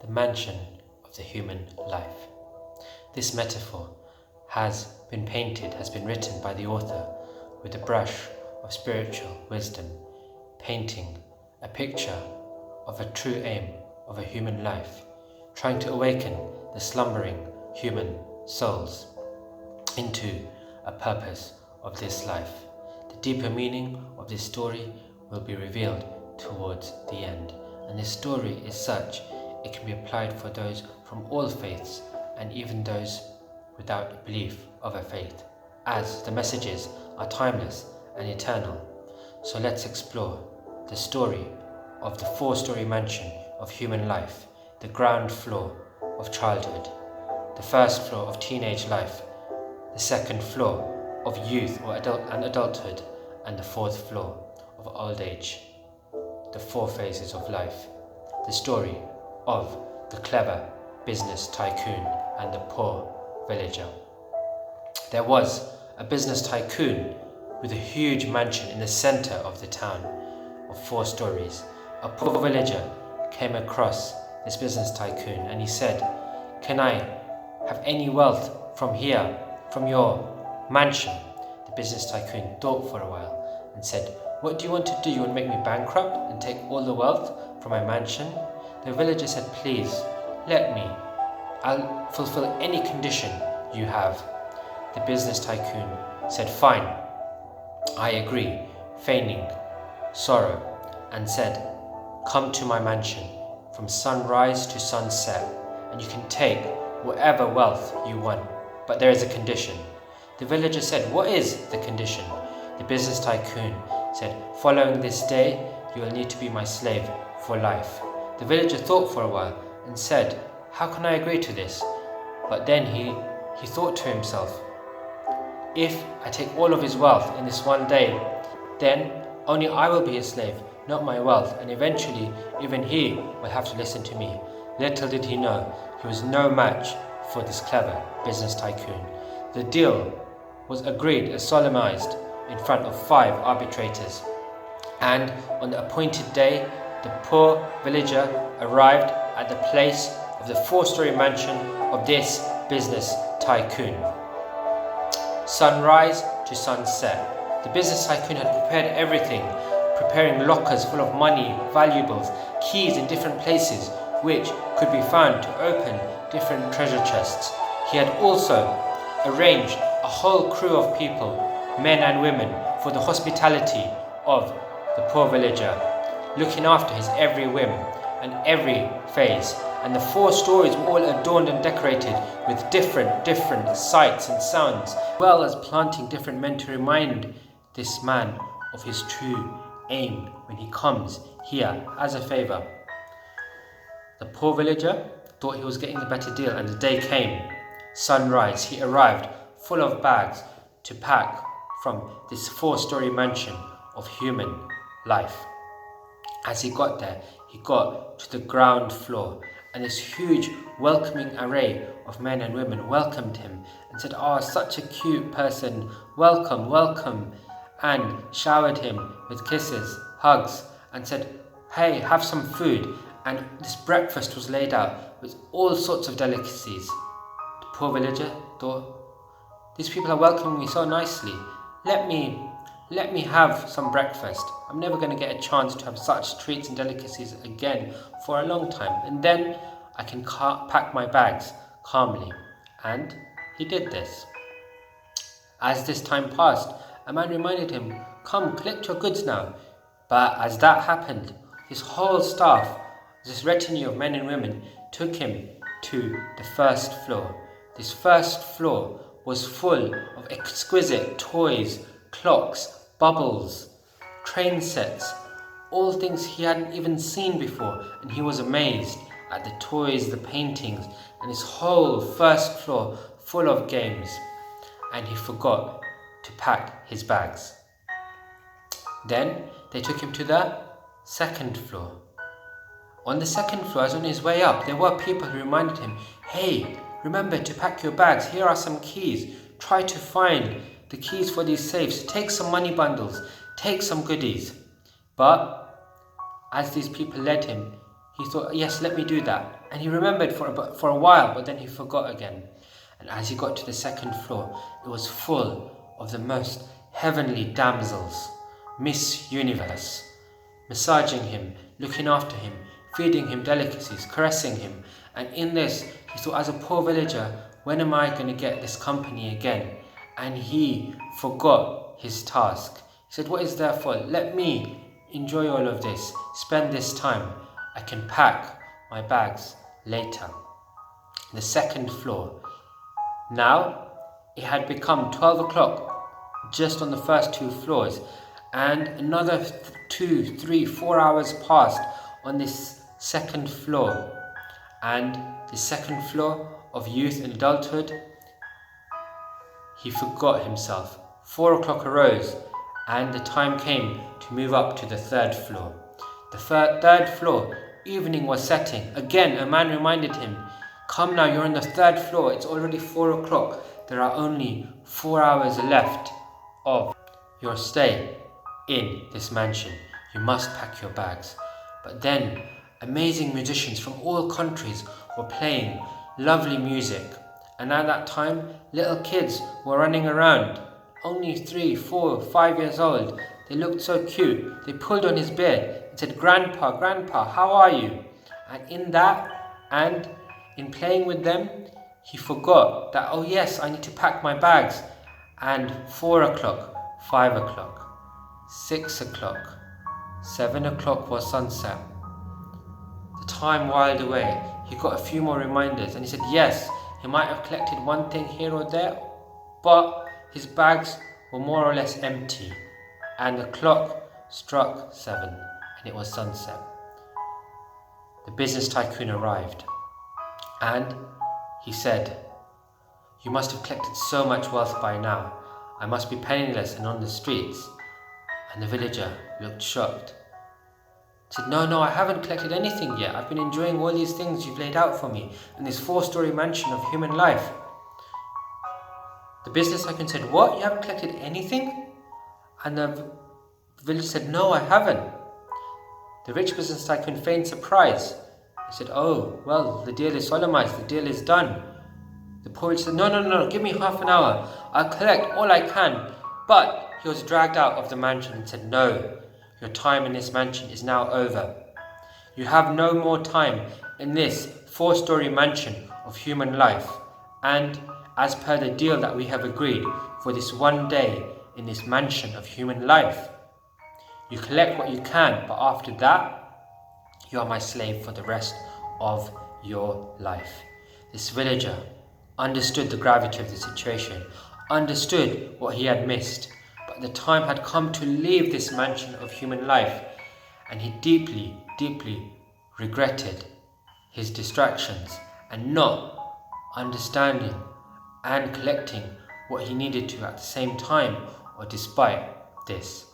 the mansion of the human life. This metaphor has been written by the author with a brush of spiritual wisdom, painting a picture of a true aim of a human life, trying to awaken the slumbering human souls into a purpose of this life. The deeper meaning of this story will be revealed towards the end, and this story is such it can be applied for those from all faiths and even those without a belief of a faith, as the messages are timeless and eternal. So let's explore the story of the four-story mansion of human life, the ground floor of childhood, the first floor of teenage life, the second floor of youth or adulthood, and the fourth floor of old age. The four phases of life. The story of the clever business tycoon and the poor villager. There was a business tycoon with a huge mansion in the center of the town of 4 stories. A poor villager came across this business tycoon and he said, "Can I have any wealth from here, from your mansion?" The business tycoon thought for a while and said, "What do you want to do? You want to make me bankrupt and take all the wealth from my mansion?" The villager said, "Please, let me. I'll fulfill any condition you have." The business tycoon said, "Fine, I agree," feigning sorrow, and said, "Come to my mansion from sunrise to sunset, and you can take whatever wealth you want, but there is a condition." The villager said, "What is the condition?" The business tycoon said, "Following this day, you will need to be my slave for life." The villager thought for a while and said, "How can I agree to this?" But then he thought to himself, "If I take all of his wealth in this one day, then only I will be his slave, not my wealth, and eventually even he will have to listen to me." Little did he know, he was no match for this clever business tycoon. The deal was agreed and solemnized in front of 5 arbitrators, and on the appointed day, the poor villager arrived at the place of the 4-story mansion of this business tycoon. Sunrise to sunset. The business tycoon had prepared everything, preparing lockers full of money, valuables, keys in different places, which could be found to open different treasure chests. He had also arranged a whole crew of people, men and women, for the hospitality of the poor villager, looking after his every whim and every phase. And the 4 stories were all adorned and decorated with different sights and sounds, as well as planting different men to remind this man of his true aim when he comes here as a favor. The poor villager thought he was getting the better deal, and the day came. Sunrise, he arrived full of bags to pack from this 4-story mansion of human life. As he got there, he got to the ground floor, and this huge welcoming array of men and women welcomed him and said, "Oh, such a cute person, welcome, welcome," and showered him with kisses, hugs, and said, "Hey, have some food." And this breakfast was laid out with all sorts of delicacies. The poor villager thought, "These people are welcoming me so nicely. Let me have some breakfast. I'm never going to get a chance to have such treats and delicacies again for a long time. And then I can pack my bags calmly." And he did this. As this time passed, a man reminded him, "Come, collect your goods now." But as that happened, his whole staff, this retinue of men and women, took him to the first floor. This first floor was full of exquisite toys, clocks, bubbles, train sets, all things he hadn't even seen before, and he was amazed at the toys, the paintings, and his whole first floor full of games, and he forgot to pack his bags. Then they took him to the second floor. On the second floor, as on his way up, there were people who reminded him, "Hey, remember to pack your bags. Here are some keys. Try to find the keys for these safes. Take some money bundles. Take some goodies." But as these people led him, he thought, "Yes, let me do that." And he remembered for a while, but then he forgot again. And as he got to the second floor, it was full of the most heavenly damsels, Miss Universe, massaging him, looking after him, feeding him delicacies, caressing him. And in this, he thought, as a poor villager, when am I going to get this company again? And he forgot his task. He said, what is there for? Let me enjoy all of this, spend this time. I can pack my bags later. The second floor. Now, it had become 12 o'clock just on the first 2 floors, and another 2, 3, 4 hours passed on this second floor. And the second floor of youth and adulthood, he forgot himself. 4 o'clock arose, and the time came to move up to the third floor. The third floor, evening was setting. Again, a man reminded him, come now, you're on the third floor. It's already 4 o'clock. There are only 4 hours left of your stay in this mansion. You must pack your bags. But then, amazing musicians from all countries were playing lovely music. And at that time, little kids were running around, only 3, 4, 5 years old. They looked so cute. They pulled on his beard and said, Grandpa, Grandpa, how are you? And in that, and in playing with them, he forgot that, oh yes, I need to pack my bags. And 4 o'clock, 5 o'clock, 6 o'clock, 7 o'clock was sunset. The time whiled away. He got a few more reminders, and he said, yes, he might have collected one thing here or there, but his bags were more or less empty. And the clock struck 7, and it was sunset. The business tycoon arrived, and he said, you must have collected so much wealth by now. I must be penniless and on the streets. And the villager looked shocked. He said, no, I haven't collected anything yet. I've been enjoying all these things you've laid out for me in this 4-story mansion of human life. The business tycoon said, what? You haven't collected anything? And the villager said, no, I haven't. The rich business tycoon feigned surprise. He said, oh, well, the deal is solemnized, the deal is done. The poor rich said, no, give me half an hour. I'll collect all I can. But he was dragged out of the mansion and said, no, your time in this mansion is now over. You have no more time in this 4-story mansion of human life. And as per the deal that we have agreed for this one day in this mansion of human life, you collect what you can, but after that, you are my slave for the rest of your life. This villager understood the gravity of the situation, understood what he had missed, but the time had come to leave this mansion of human life, and he deeply, deeply regretted his distractions and not understanding and collecting what he needed to at the same time or despite this.